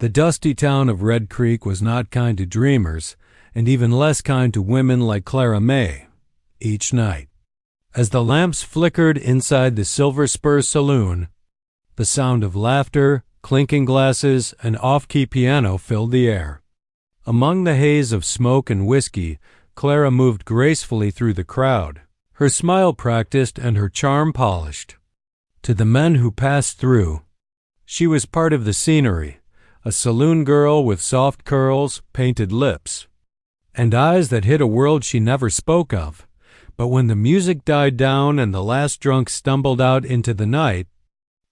The dusty town of Red Creek was not kind to dreamers, and even less kind to women like Clara May. Each night, as the lamps flickered inside the Silver Spur Saloon, the sound of laughter, clinking glasses, and off-key piano filled the air. Among the haze of smoke and whiskey, Clara moved gracefully through the crowd, her smile practiced and her charm polished. To the men who passed through, she was part of the scenery, a saloon girl with soft curls, painted lips, and eyes that hid a world she never spoke of. But when the music died down and the last drunk stumbled out into the night,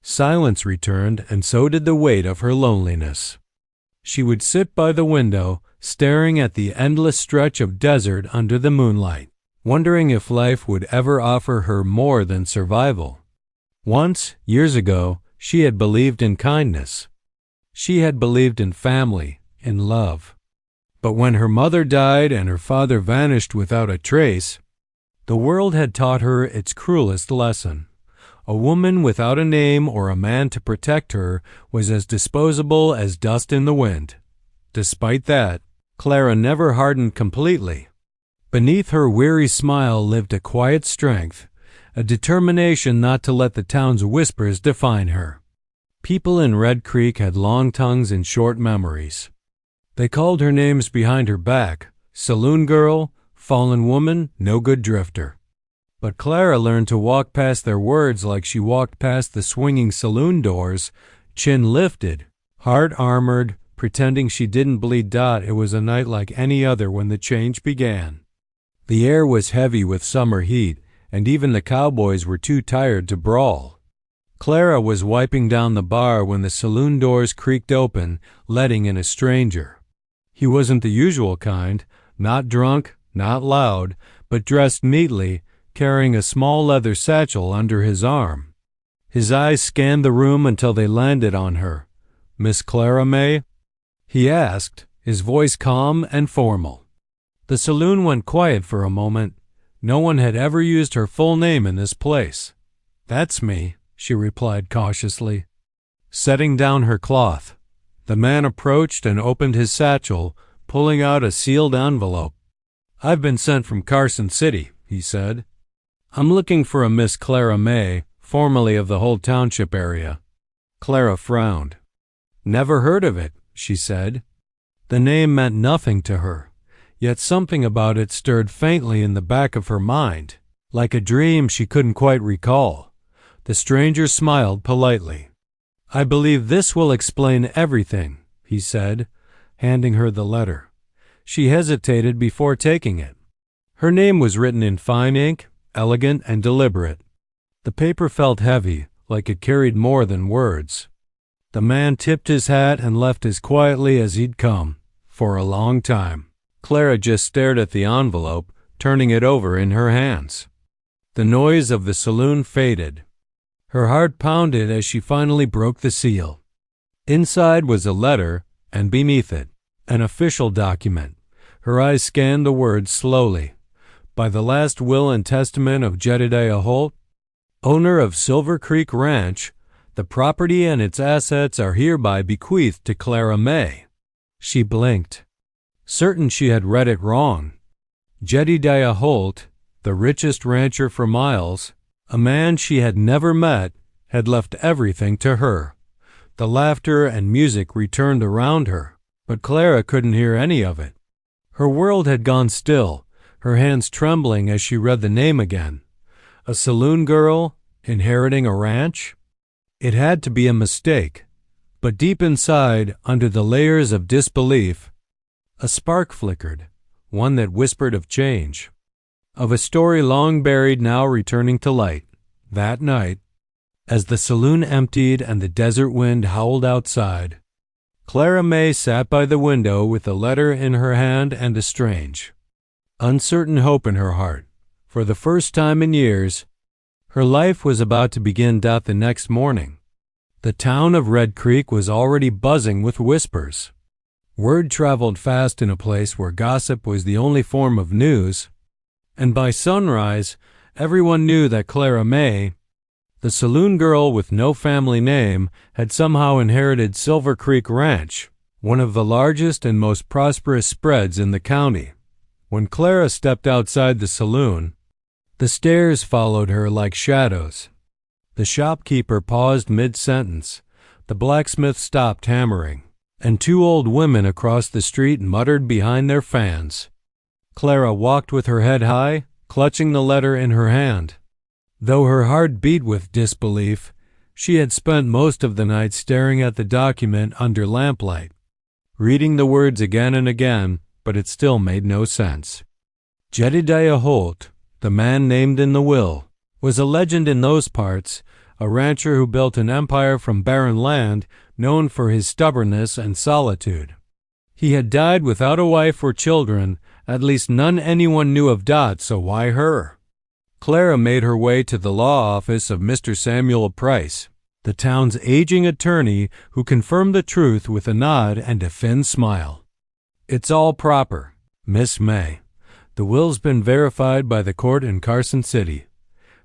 silence returned, and so did the weight of her loneliness. She would sit by the window, staring at the endless stretch of desert under the moonlight, wondering if life would ever offer her more than survival. Once, years ago, she had believed in kindness. She had believed in family, in love. But when her mother died and her father vanished without a trace, the world had taught her its cruelest lesson. A woman without a name or a man to protect her was as disposable as dust in the wind. Despite that, Clara never hardened completely. Beneath her weary smile lived a quiet strength, a determination not to let the town's whispers define her. People in Red Creek had long tongues and short memories. They called her names behind her back: saloon girl, fallen woman, no good drifter. But Clara learned to walk past their words like she walked past the swinging saloon doors, chin lifted, heart armored, pretending she didn't bleed. It was a night like any other when the change began. The air was heavy with summer heat, and even the cowboys were too tired to brawl. Clara was wiping down the bar when the saloon doors creaked open, letting in a stranger. He wasn't the usual kind, not drunk, not loud, but dressed neatly, carrying a small leather satchel under his arm. His eyes scanned the room until they landed on her. "Miss Clara May?" he asked, his voice calm and formal. The saloon went quiet for a moment. No one had ever used her full name in this place. "That's me," she replied cautiously, setting down her cloth. The man approached and opened his satchel, pulling out a sealed envelope. "I've been sent from Carson City," he said. "I'm looking for a Miss Clara May, formerly of the Holt Township area." Clara frowned. "Never heard of it," she said. The name meant nothing to her, yet something about it stirred faintly in the back of her mind, like a dream she couldn't quite recall. The stranger smiled politely. "I believe this will explain everything," he said, handing her the letter. She hesitated before taking it. Her name was written in fine ink, elegant and deliberate. The paper felt heavy, like it carried more than words. The man tipped his hat and left as quietly as he'd come, for a long time. Clara just stared at the envelope, turning it over in her hands. The noise of the saloon faded. Her heart pounded as she finally broke the seal. Inside was a letter, and beneath it, an official document. Her eyes scanned the words slowly. "By the last will and testament of Jedediah Holt, owner of Silver Creek Ranch, the property and its assets are hereby bequeathed to Clara May." She blinked, certain she had read it wrong. Jedediah Holt, the richest rancher for miles, a man she had never met, had left everything to her. The laughter and music returned around her, but Clara couldn't hear any of it. Her world had gone still, her hands trembling as she read the name again. A saloon girl, inheriting a ranch? It had to be a mistake, but deep inside, under the layers of disbelief, a spark flickered, one that whispered of change, of a story long buried now returning to light. That night, as the saloon emptied and the desert wind howled outside, Clara May sat by the window with a letter in her hand and a strange, uncertain hope in her heart. For the first time in years, her life was about to begin. The next morning, the town of Red Creek was already buzzing with whispers. Word traveled fast in a place where gossip was the only form of news, and by sunrise, everyone knew that Clara May, the saloon girl with no family name, had somehow inherited Silver Creek Ranch, one of the largest and most prosperous spreads in the county. When Clara stepped outside the saloon, the stairs followed her like shadows. The shopkeeper paused mid-sentence, the blacksmith stopped hammering, and two old women across the street muttered behind their fans. Clara walked with her head high, clutching the letter in her hand. Though her heart beat with disbelief, she had spent most of the night staring at the document under lamplight, reading the words again and again, but it still made no sense. Jedediah Holt, the man named in the will, was a legend in those parts, a rancher who built an empire from barren land, known for his stubbornness and solitude. He had died without a wife or children, at least none anyone knew of Dot, so why her? Clara made her way to the law office of Mr. Samuel Price, the town's aging attorney, who confirmed the truth with a nod and a thin smile. "It's all proper, Miss May. The will's been verified by the court in Carson City.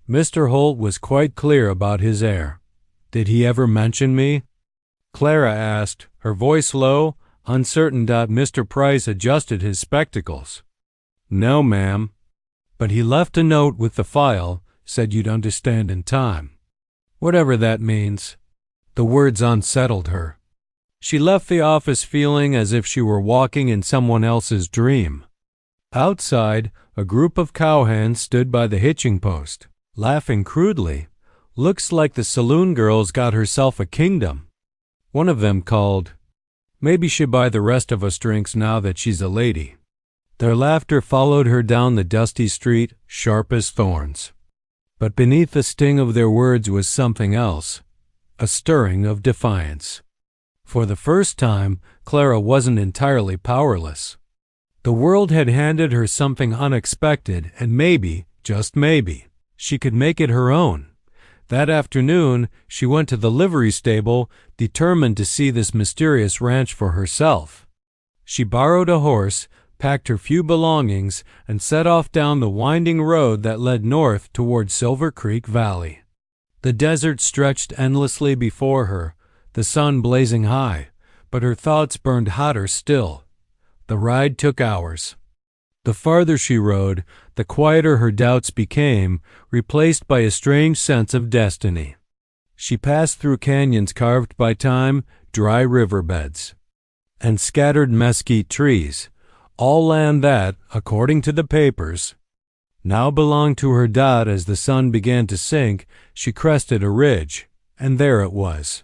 Mr. Holt was quite clear about his heir. Did he ever mention me?" Clara asked, her voice low, uncertain. Mr. Price adjusted his spectacles. "No, ma'am. But he left a note with the file, said you'd understand in time." Whatever that means. The words unsettled her. She left the office feeling as if she were walking in someone else's dream. Outside, a group of cowhands stood by the hitching post, laughing crudely. "Looks like the saloon girl's got herself a kingdom." One of them called, "Maybe she'll buy the rest of us drinks now that she's a lady." Their laughter followed her down the dusty street, sharp as thorns. But beneath the sting of their words was something else, a stirring of defiance. For the first time, Clara wasn't entirely powerless. The world had handed her something unexpected, and maybe, just maybe, she could make it her own. That afternoon, she went to the livery stable, determined to see this mysterious ranch for herself. She borrowed a horse, packed her few belongings, and set off down the winding road that led north toward Silver Creek Valley. The desert stretched endlessly before her, the sun blazing high, but her thoughts burned hotter still. The ride took hours. The farther she rode, the quieter her doubts became, replaced by a strange sense of destiny. She passed through canyons carved by time, dry riverbeds, and scattered mesquite trees, all land that, according to the papers, now belonged to her. As the sun began to sink, she crested a ridge, and there it was.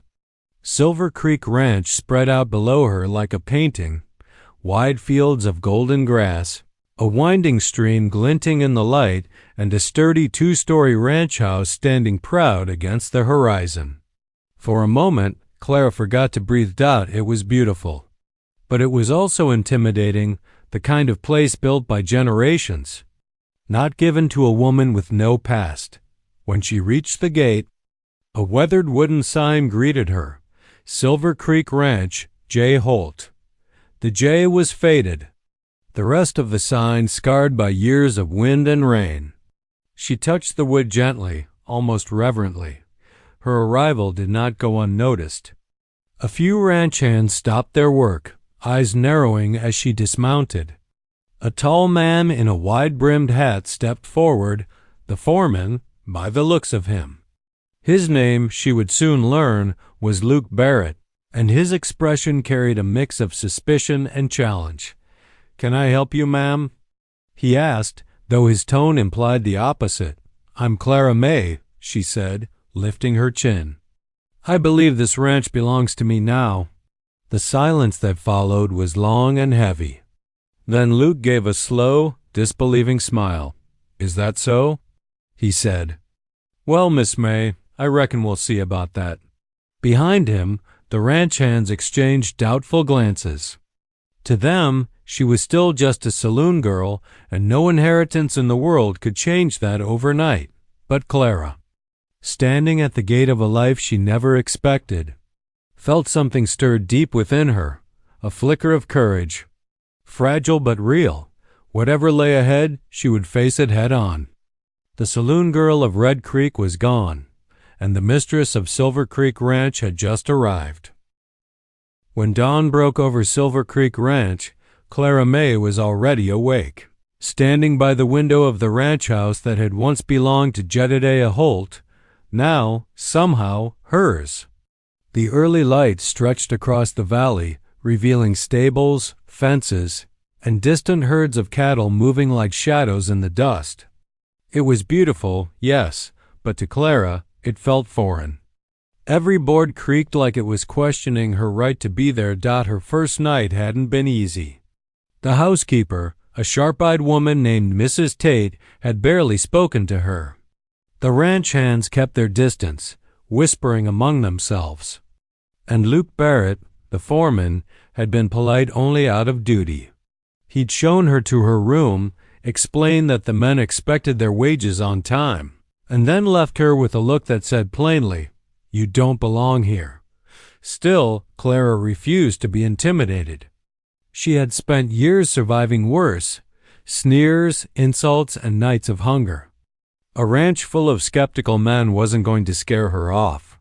Silver Creek Ranch spread out below her like a painting, wide fields of golden grass, a winding stream glinting in the light, and a sturdy two-story ranch house standing proud against the horizon. For a moment, Clara forgot to breathe. It was beautiful. But it was also intimidating, the kind of place built by generations, not given to a woman with no past. When she reached the gate, a weathered wooden sign greeted her, Silver Creek Ranch, J. Holt. The J was faded, the rest of the sign scarred by years of wind and rain. She touched the wood gently, almost reverently. Her arrival did not go unnoticed. A few ranch hands stopped their work, eyes narrowing as she dismounted. A tall man in a wide-brimmed hat stepped forward, the foreman, by the looks of him. His name, she would soon learn, was Luke Barrett, and his expression carried a mix of suspicion and challenge. "Can I help you, ma'am?" he asked, though his tone implied the opposite. "I'm Clara May," she said, lifting her chin. "I believe this ranch belongs to me now." The silence that followed was long and heavy. Then Luke gave a slow, disbelieving smile. "Is that so?" he said. "Well, Miss May, I reckon we'll see about that." Behind him, the ranch hands exchanged doubtful glances. To them, she was still just a saloon girl, and no inheritance in the world could change that overnight. But Clara, standing at the gate of a life she never expected, felt something stirred deep within her, a flicker of courage. Fragile but real, whatever lay ahead, she would face it head on. The saloon girl of Red Creek was gone, and the mistress of Silver Creek Ranch had just arrived. When dawn broke over Silver Creek Ranch, Clara May was already awake. Standing by the window of the ranch house that had once belonged to Jedediah Holt, now, somehow, hers. The early light stretched across the valley, revealing stables, fences, and distant herds of cattle moving like shadows in the dust. It was beautiful, yes, but to Clara, it felt foreign. Every board creaked like it was questioning her right to be there. Her first night hadn't been easy. The housekeeper, a sharp-eyed woman named Mrs. Tate, had barely spoken to her. The ranch hands kept their distance, whispering among themselves. And Luke Barrett, the foreman, had been polite only out of duty. He'd shown her to her room, explained that the men expected their wages on time, and then left her with a look that said plainly, "You don't belong here." Still, Clara refused to be intimidated. She had spent years surviving worse: sneers, insults, and nights of hunger. A ranch full of skeptical men wasn't going to scare her off.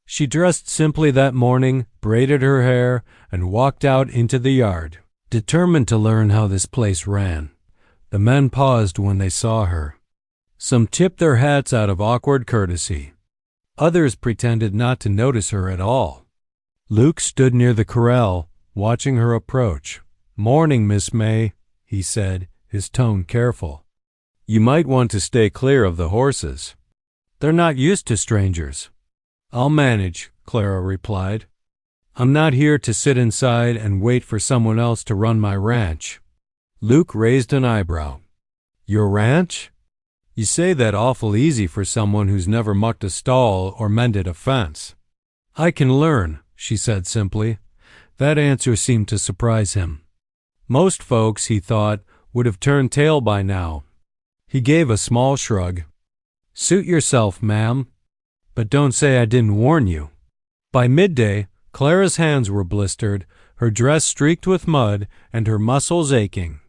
She dressed simply that morning, braided her hair, and walked out into the yard, determined to learn how this place ran. The men paused when they saw her. Some tipped their hats out of awkward courtesy. Others pretended not to notice her at all. Luke stood near the corral, watching her approach. "Morning, Miss May," he said, his tone careful. "You might want to stay clear of the horses. They're not used to strangers." "I'll manage," Clara replied. "I'm not here to sit inside and wait for someone else to run my ranch." Luke raised an eyebrow. "Your ranch? You say that awful easy for someone who's never mucked a stall or mended a fence." "I can learn," she said simply. That answer seemed to surprise him. Most folks, he thought, would have turned tail by now. He gave a small shrug. "Suit yourself, ma'am. But don't say I didn't warn you." By midday, Clara's hands were blistered, her dress streaked with mud, and her muscles aching.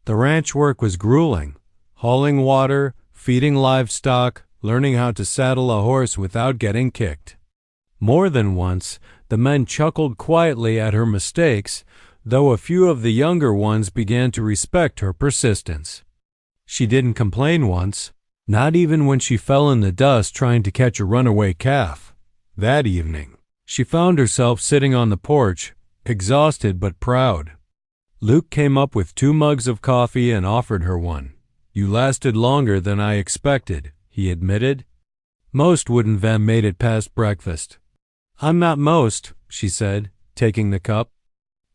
The ranch work was grueling: hauling water, feeding livestock, learning how to saddle a horse without getting kicked. More than once, the men chuckled quietly at her mistakes, though a few of the younger ones began to respect her persistence. She didn't complain once, not even when she fell in the dust trying to catch a runaway calf. That evening, she found herself sitting on the porch, exhausted but proud. Luke came up with 2 mugs of coffee and offered her one. "You lasted longer than I expected," he admitted. "Most wouldn't have made it past breakfast." "I'm not most," she said, taking the cup.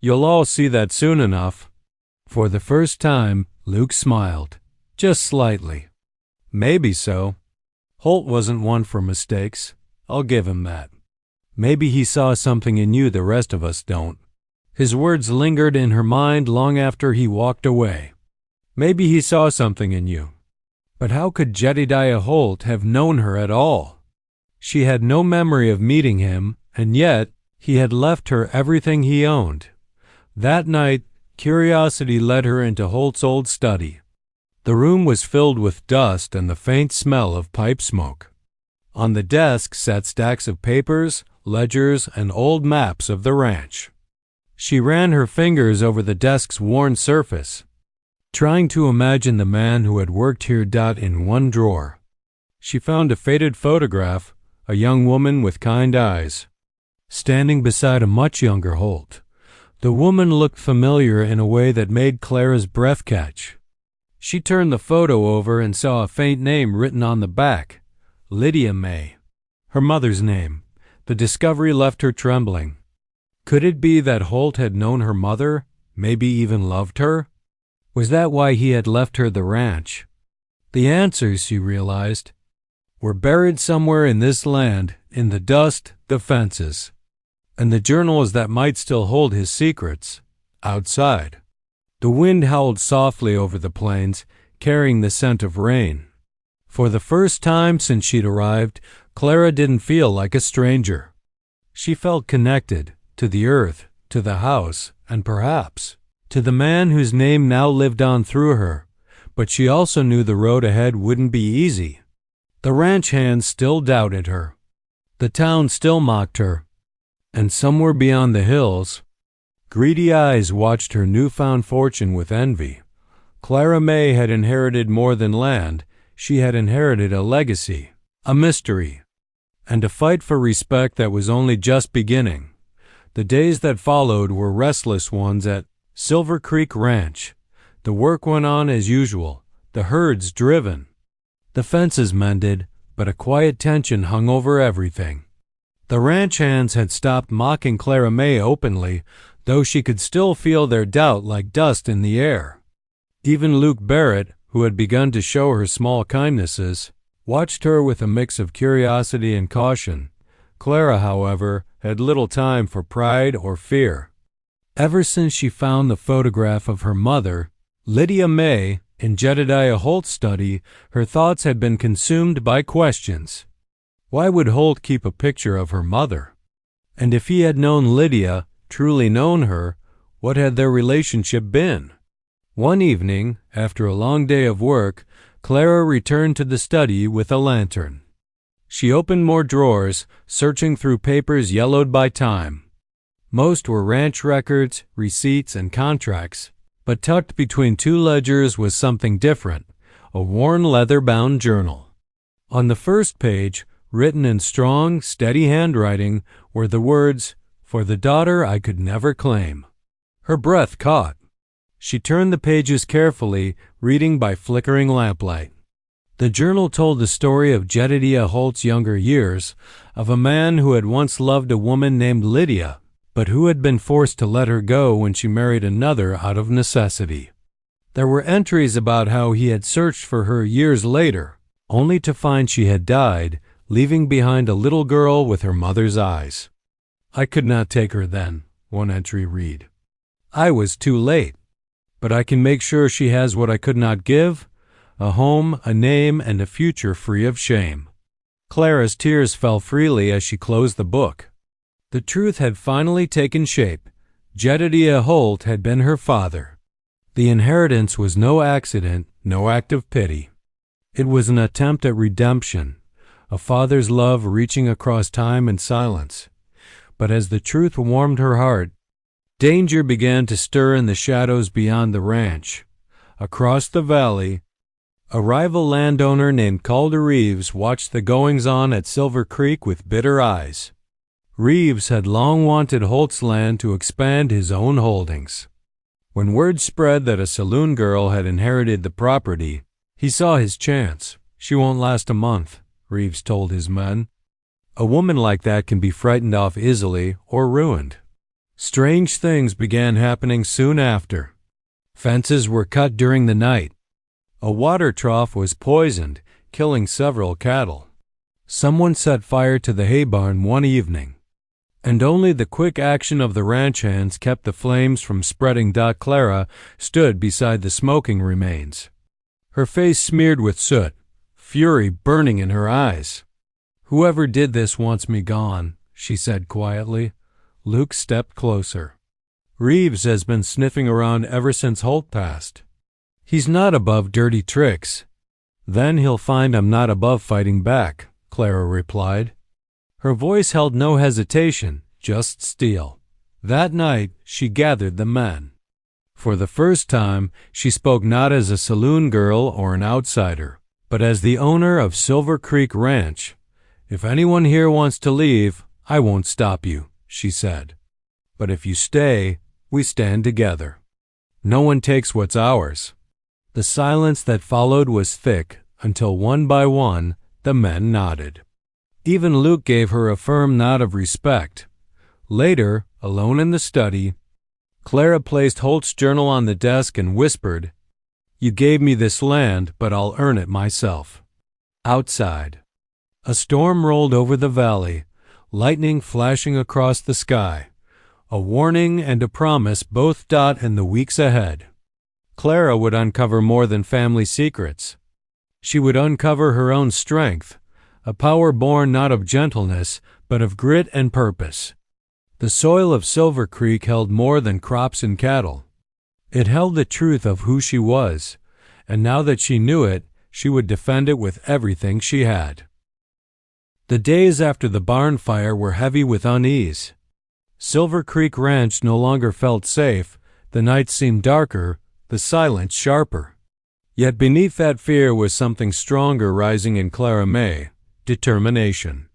"You'll all see that soon enough." For the first time, Luke smiled, just slightly. "Maybe so. Holt wasn't one for mistakes. I'll give him that. Maybe he saw something in you the rest of us don't." His words lingered in her mind long after he walked away. Maybe he saw something in you. But how could Jedediah Holt have known her at all? She had no memory of meeting him, and yet he had left her everything he owned. That night, curiosity led her into Holt's old study. The room was filled with dust and the faint smell of pipe smoke. On the desk sat stacks of papers, ledgers, and old maps of the ranch. She ran her fingers over the desk's worn surface, trying to imagine the man who had worked here. In one drawer, she found a faded photograph, a young woman with kind eyes, standing beside a much younger Holt. The woman looked familiar in a way that made Clara's breath catch. She turned the photo over and saw a faint name written on the back: Lydia May. Her mother's name. The discovery left her trembling. Could it be that Holt had known her mother, maybe even loved her? Was that why he had left her the ranch? The answers, she realized, were buried somewhere in this land, in the dust, the fences, and the journals that might still hold his secrets, outside. The wind howled softly over the plains, carrying the scent of rain. For the first time since she'd arrived, Clara didn't feel like a stranger. She felt connected to the earth, to the house, and perhaps to the man whose name now lived on through her. But she also knew the road ahead wouldn't be easy. The ranch hands still doubted her. The town still mocked her. And somewhere beyond the hills, greedy eyes watched her newfound fortune with envy. Clara May had inherited more than land. She had inherited a legacy, a mystery, and a fight for respect that was only just beginning. The days that followed were restless ones at Silver Creek Ranch. The work went on as usual, the herds driven, the fences mended, but a quiet tension hung over everything. The ranch hands had stopped mocking Clara May openly, though she could still feel their doubt like dust in the air. Even Luke Barrett, who had begun to show her small kindnesses, watched her with a mix of curiosity and caution. Clara, however, had little time for pride or fear. Ever since she found the photograph of her mother, Lydia May, in Jedediah Holt's study, her thoughts had been consumed by questions. Why would Holt keep a picture of her mother? And if he had known Lydia, truly known her, what had their relationship been? One evening, after a long day of work, Clara returned to the study with a lantern. She opened more drawers, searching through papers yellowed by time. Most were ranch records, receipts, and contracts, but tucked between two ledgers was something different, a worn leather-bound journal. On the first page, written in strong, steady handwriting, were the words, "For the daughter I could never claim." Her breath caught. She turned the pages carefully, reading by flickering lamplight. The journal told the story of Jedediah Holt's younger years, of a man who had once loved a woman named Lydia, but who had been forced to let her go when she married another out of necessity. There were entries about how he had searched for her years later, only to find she had died, leaving behind a little girl with her mother's eyes. "I could not take her then," one entry read. "I was too late. But I can make sure she has what I could not give, a home, a name, and a future free of shame." Clara's tears fell freely as she closed the book. The truth had finally taken shape. Jedediah Holt had been her father. The inheritance was no accident, no act of pity. It was an attempt at redemption, a father's love reaching across time and silence. But as the truth warmed her heart, danger began to stir in the shadows beyond the ranch. Across the valley, a rival landowner named Calder Reeves watched the goings-on at Silver Creek with bitter eyes. Reeves had long wanted Holt's land to expand his own holdings. When word spread that a saloon girl had inherited the property, he saw his chance. "She won't last a month," Reeves told his men. "A woman like that can be frightened off easily or ruined." Strange things began happening soon after. Fences were cut during the night. A water trough was poisoned, killing several cattle. Someone set fire to the hay barn one evening, and only the quick action of the ranch hands kept the flames from spreading. Clara stood beside the smoking remains, her face smeared with soot, fury burning in her eyes. "Whoever did this wants me gone," she said quietly. Luke stepped closer. "Reeves has been sniffing around ever since Holt passed. He's not above dirty tricks." "Then he'll find I'm not above fighting back," Clara replied. Her voice held no hesitation, just steel. That night she gathered the men. For the first time, she spoke not as a saloon girl or an outsider, but as the owner of Silver Creek Ranch. "If anyone here wants to leave, I won't stop you," she said. "But if you stay, we stand together. No one takes what's ours." The silence that followed was thick until one by one the men nodded. Even Luke gave her a firm nod of respect. Later, alone in the study, Clara placed Holt's journal on the desk and whispered, "You gave me this land, but I'll earn it myself." Outside, a storm rolled over the valley, lightning flashing across the sky, a warning and a promise both in the weeks ahead. Clara would uncover more than family secrets. She would uncover her own strength, a power born not of gentleness, but of grit and purpose. The soil of Silver Creek held more than crops and cattle. It held the truth of who she was, and now that she knew it, she would defend it with everything she had. The days after the barn fire were heavy with unease. Silver Creek Ranch no longer felt safe, the night seemed darker, the silence sharper. Yet beneath that fear was something stronger rising in Clara May: determination.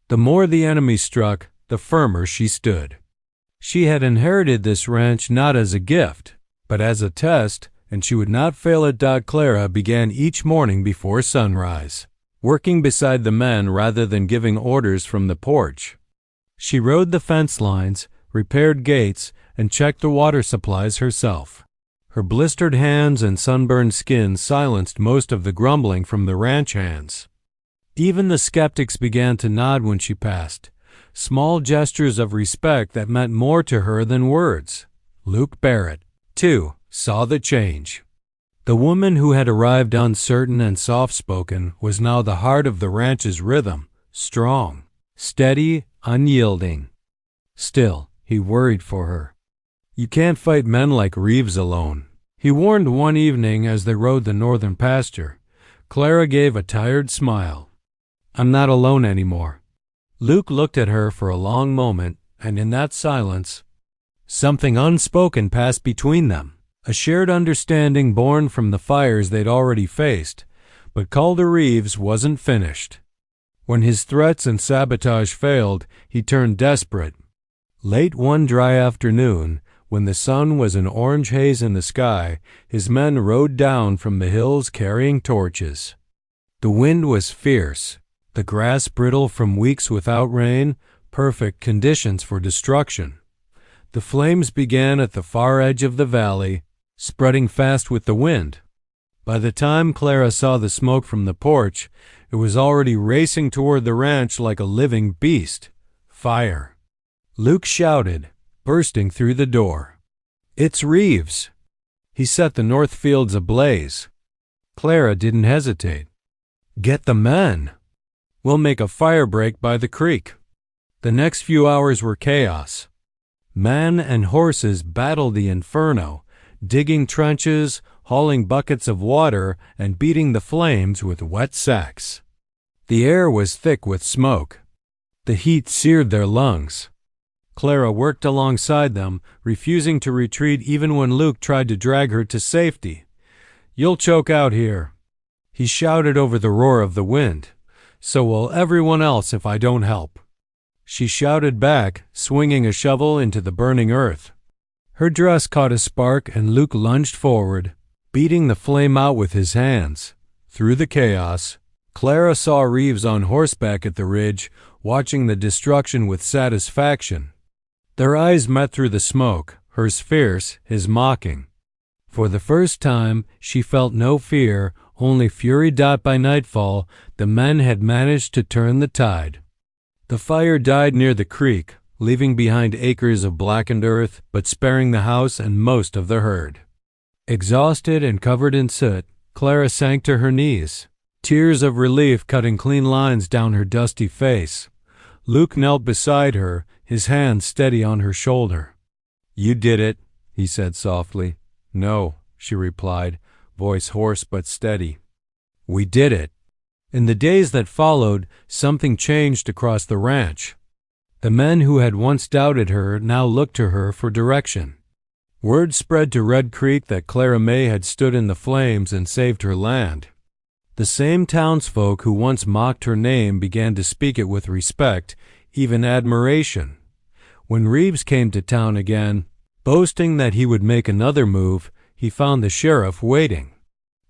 The more the enemy struck, the firmer she stood. She had inherited this ranch not as a gift, but as a test, and she would not fail it. Clara began each morning before sunrise, working beside the men rather than giving orders from the porch. She rode the fence lines, repaired gates, and checked the water supplies herself. Her blistered hands and sunburned skin silenced most of the grumbling from the ranch hands. Even the skeptics began to nod when she passed, small gestures of respect that meant more to her than words. Luke Barrett, too, saw the change. The woman who had arrived uncertain and soft-spoken was now the heart of the ranch's rhythm, strong, steady, unyielding. Still, he worried for her. "You can't fight men like Reeves alone," he warned one evening as they rode the northern pasture. Clara gave a tired smile. "I'm not alone anymore." Luke looked at her for a long moment, and in that silence, something unspoken passed between them, a shared understanding born from the fires they'd already faced. But Calder Reeves wasn't finished. When his threats and sabotage failed, he turned desperate. Late one dry afternoon, when the sun was an orange haze in the sky, his men rode down from the hills carrying torches. The wind was fierce, the grass brittle from weeks without rain, perfect conditions for destruction. The flames began at the far edge of the valley, spreading fast with the wind. By the time Clara saw the smoke from the porch, it was already racing toward the ranch like a living beast. Fire! Luke shouted, bursting through the door. "It's Reeves!" He set the north fields ablaze. Clara didn't hesitate. "Get the men! We'll make a fire break by the creek." The next few hours were chaos. Men and horses battled the inferno, digging trenches, hauling buckets of water, and beating the flames with wet sacks. The air was thick with smoke. The heat seared their lungs. Clara worked alongside them, refusing to retreat even when Luke tried to drag her to safety. "You'll choke out here," he shouted over the roar of the wind. "So will everyone else if I don't help." She shouted back, swinging a shovel into the burning earth. Her dress caught a spark and Luke lunged forward, beating the flame out with his hands. Through the chaos, Clara saw Reeves on horseback at the ridge, watching the destruction with satisfaction. Their eyes met through the smoke, hers fierce, his mocking. For the first time, she felt no fear, only fury. By nightfall, the men had managed to turn the tide. The fire died near the creek, leaving behind acres of blackened earth, but sparing the house and most of the herd. Exhausted and covered in soot, Clara sank to her knees, tears of relief cutting clean lines down her dusty face. Luke knelt beside her, his hand steady on her shoulder. "You did it," he said softly. "No," she replied, voice hoarse but steady. "We did it." In the days that followed, something changed across the ranch. The men who had once doubted her now looked to her for direction. Word spread to Red Creek that Clara May had stood in the flames and saved her land. The same townsfolk who once mocked her name began to speak it with respect, even admiration. When Reeves came to town again, boasting that he would make another move, he found the sheriff waiting.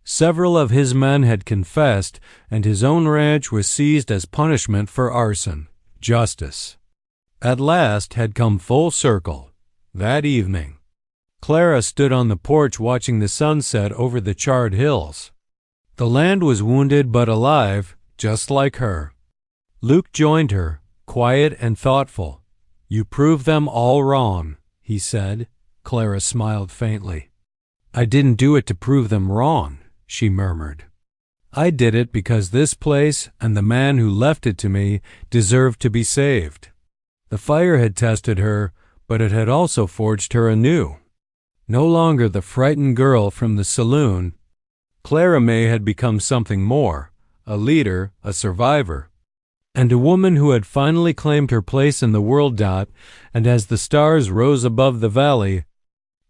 Several of his men had confessed, and his own ranch was seized as punishment for arson. Justice, at last, had come full circle. That evening, Clara stood on the porch watching the sunset over the charred hills. The land was wounded but alive, just like her. Luke joined her, quiet and thoughtful. "You proved them all wrong," he said. Clara smiled faintly. "I didn't do it to prove them wrong," she murmured. "I did it because this place and the man who left it to me deserved to be saved." The fire had tested her, but it had also forged her anew. No longer the frightened girl from the saloon, Clara May had become something more, a leader, a survivor. and a woman who had finally claimed her place in the world. And as the stars rose above the valley,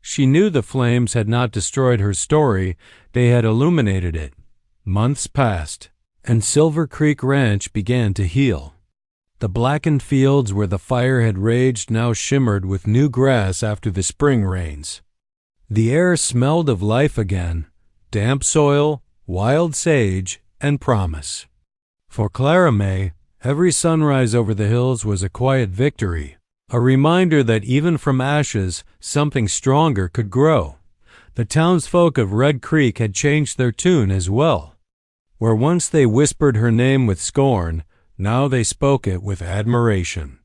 she knew the flames had not destroyed her story, they had illuminated it. Months passed, and Silver Creek Ranch began to heal. The blackened fields where the fire had raged now shimmered with new grass after the spring rains. The air smelled of life again, damp soil, wild sage, and promise. For Clara May, every sunrise over the hills was a quiet victory, a reminder that even from ashes, something stronger could grow. The townsfolk of Red Creek had changed their tune as well. Where once they whispered her name with scorn, now they spoke it with admiration.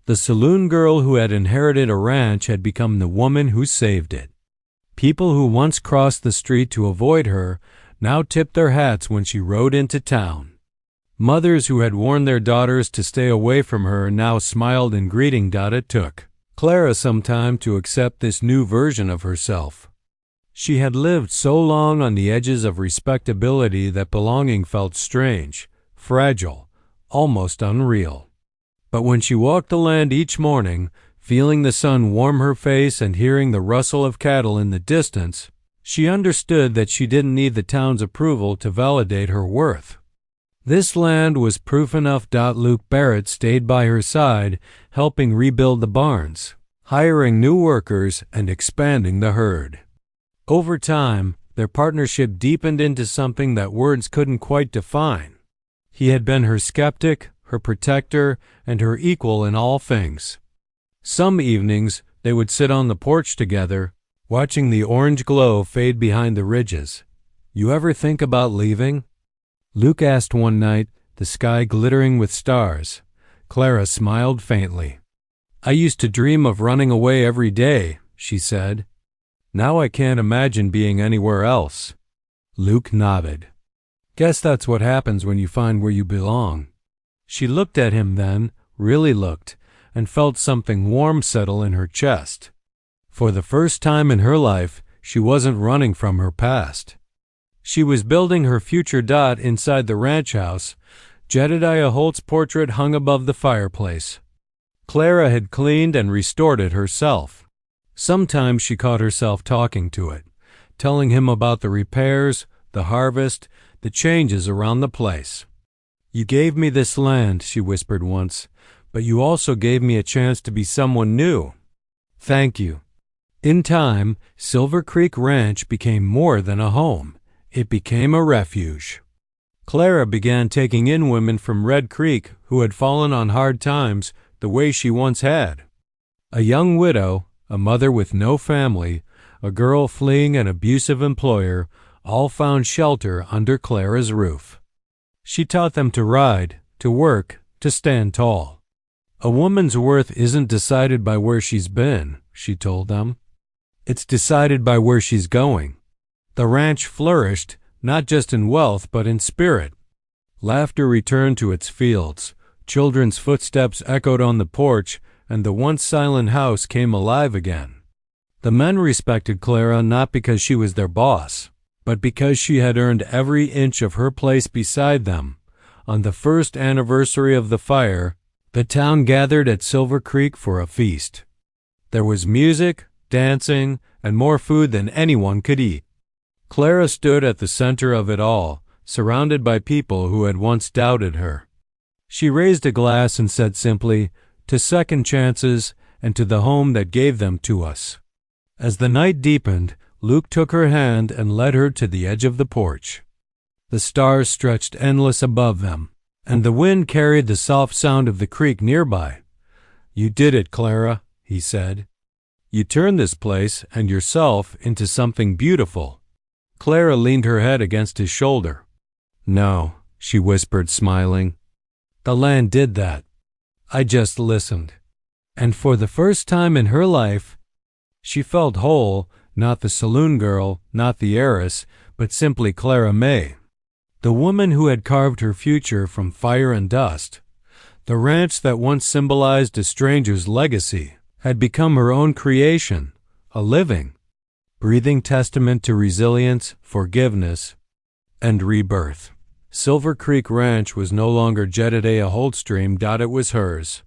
The saloon girl who had inherited a ranch had become the woman who saved it. People who once crossed the street to avoid her now tipped their hats when she rode into town. Mothers who had warned their daughters to stay away from her now smiled in greeting. It took Clara some time to accept this new version of herself. She had lived so long on the edges of respectability that belonging felt strange, fragile, almost unreal. But when she walked the land each morning, feeling the sun warm her face and hearing the rustle of cattle in the distance, she understood that she didn't need the town's approval to validate her worth. This land was proof enough. Luke Barrett stayed by her side, helping rebuild the barns, hiring new workers, and expanding the herd. Over time, their partnership deepened into something that words couldn't quite define. He had been her skeptic, her protector, and her equal in all things. Some evenings, they would sit on the porch together, watching the orange glow fade behind the ridges. "You ever think about leaving?" Luke asked one night, the sky glittering with stars. Clara smiled faintly. "I used to dream of running away every day," she said. "Now I can't imagine being anywhere else." Luke nodded. "Guess that's what happens when you find where you belong." She looked at him then, really looked, and felt something warm settle in her chest. For the first time in her life, she wasn't running from her past. She was building her future. Inside the ranch house, Jedediah Holt's portrait hung above the fireplace. Clara had cleaned and restored it herself. Sometimes she caught herself talking to it, telling him about the repairs, the harvest, the changes around the place. "You gave me this land," she whispered once, "but you also gave me a chance to be someone new. Thank you." In time, Silver Creek Ranch became more than a home. It became a refuge. Clara began taking in women from Red Creek who had fallen on hard times the way she once had. A young widow, a mother with no family, a girl fleeing an abusive employer, all found shelter under Clara's roof. She taught them to ride, to work, to stand tall. "A woman's worth isn't decided by where she's been," she told them. "It's decided by where she's going." The ranch flourished, not just in wealth but in spirit. Laughter returned to its fields. Children's footsteps echoed on the porch, and the once silent house came alive again. The men respected Clara not because she was their boss, but because she had earned every inch of her place beside them. On the first anniversary of the fire, the town gathered at Silver Creek for a feast. There was music, dancing, and more food than anyone could eat. Clara stood at the center of it all, surrounded by people who had once doubted her. She raised a glass and said simply, "To second chances and to the home that gave them to us." As the night deepened, Luke took her hand and led her to the edge of the porch. The stars stretched endless above them, and the wind carried the soft sound of the creek nearby. "You did it, Clara," he said. "You turned this place and yourself into something beautiful." Clara leaned her head against his shoulder. "No," she whispered, smiling. "The land did that. I just listened." And for the first time in her life, she felt whole, not the saloon girl, not the heiress, but simply Clara May, the woman who had carved her future from fire and dust. The ranch that once symbolized a stranger's legacy had become her own creation, a living, breathing testament to resilience, forgiveness, and rebirth. Silver Creek Ranch was no longer Jedediah Holdstream. It was hers.